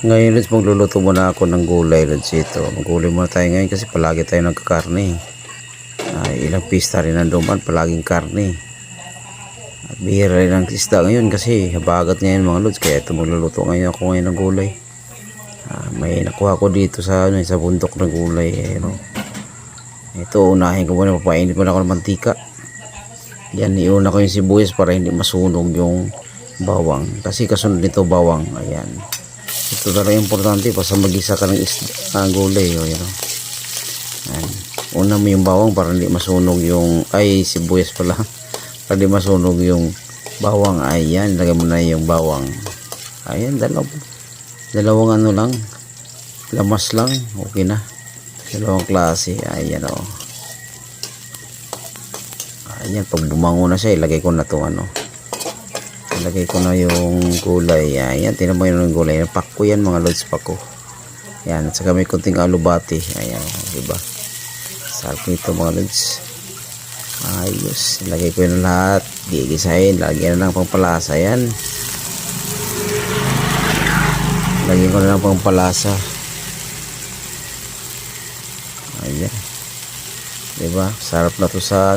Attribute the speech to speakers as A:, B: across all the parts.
A: Ngayon Lods, magluluto muna ako ng gulay Lods. Ito, maggulay muna tayo ngayon kasi palagi tayo nagkakarne. Ilang pista rin nanduman, palaging karne. At bihira rin ang isda ngayon kasi habagat ngayon mga Lods. Kaya ito magluluto ngayon ako ngayon ng gulay. May nakuha ko dito sa bundok ng gulay. Ito, unahin ko muna, papainit muna ako ng mantika. Yan, iuna ko yung sibuyas para hindi masunog yung bawang. Kasi kasunod nito bawang. Ayan. Ito talaga importante pa sa mag-isa ka ng gulay. Ayan. Una mo yung bawang para hindi masunog yung sibuyas pala. Para hindi masunog yung bawang. Ayan, lagay mo na yung bawang. Ayan, dalawang ano lang. Lamas lang. Okay na. Dalawang klase. Ayan o. Ayan, pag bumango na siya, ilagay ko na ito ilagay ko na yung gulay. Ayan, tinan mo yung gulay. Pakko yan mga Lods, pakko. Ayan, at saka may kunting alubati. Ayan, diba? Sarap nito mga Lods. Ayos, ilagay ko yung lahat. Gigisahin, lagyan na ng pampalasa. Ayan, lagyan ko na ng pampalasa. Ayan, diba? Sarap na to sa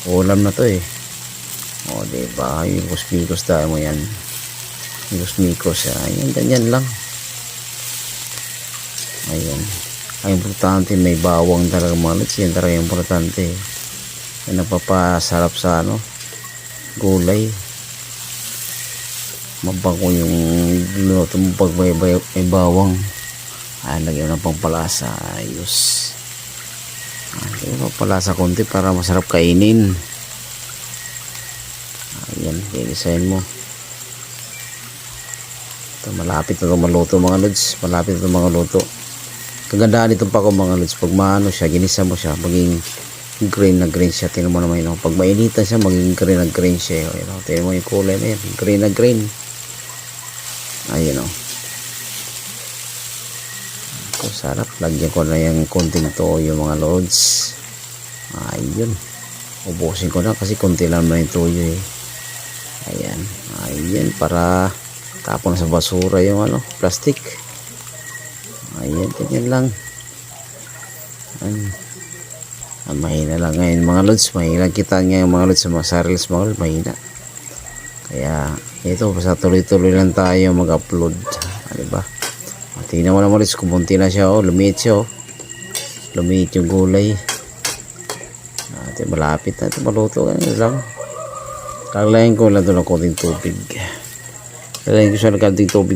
A: ulam na to diba? Yung mikos tayo mo yan. Mikos. Ayan, ganyan lang. Ayan. Ang importante may bawang talaga mga Lods. Yan talaga yung importante. Yan napapasarap sa gulay. Mabango yung luto mo pag may bawang. Lagyan ng pampalasa. Ayos. Pampalasa konti para masarap kainin. Ayan, i-design mo. Ito, malapit na ito maluto mga Lods. Malapit na ito mga luto. Kagandaan itong pako mga Lods. Pag maano siya, ginisa mo siya, maging green na green siya. Tingnan mo naman yun. Pag mainitan siya, maging green na green siya. Tingnan mo yung kulay na yun. Green na green. Ayan o. Ito, sarap. Lagyan ko na yung konting toyo mga Lods. Ayun. Ubusin ko na kasi konti lang na yung toyo Ayan, para tapon sa basura yung plastic. Ayan, ganyan lang. Mahina lang ngayon mga Lods. Mahina kita ngayon mga Lods sa mga sariles mga Lods. Mahina. Kaya ito, basta tuloy-tuloy lang tayo mag-upload. Diba? Tingnan mo naman Lods, kumunti na siya. Lumiit siya. Lumiit yung gulay. Malapit na ito maluto. Ganyan lang. Kaglayin ko lang ito ng konting tubig. Kaglayin ko siya ng konting tubig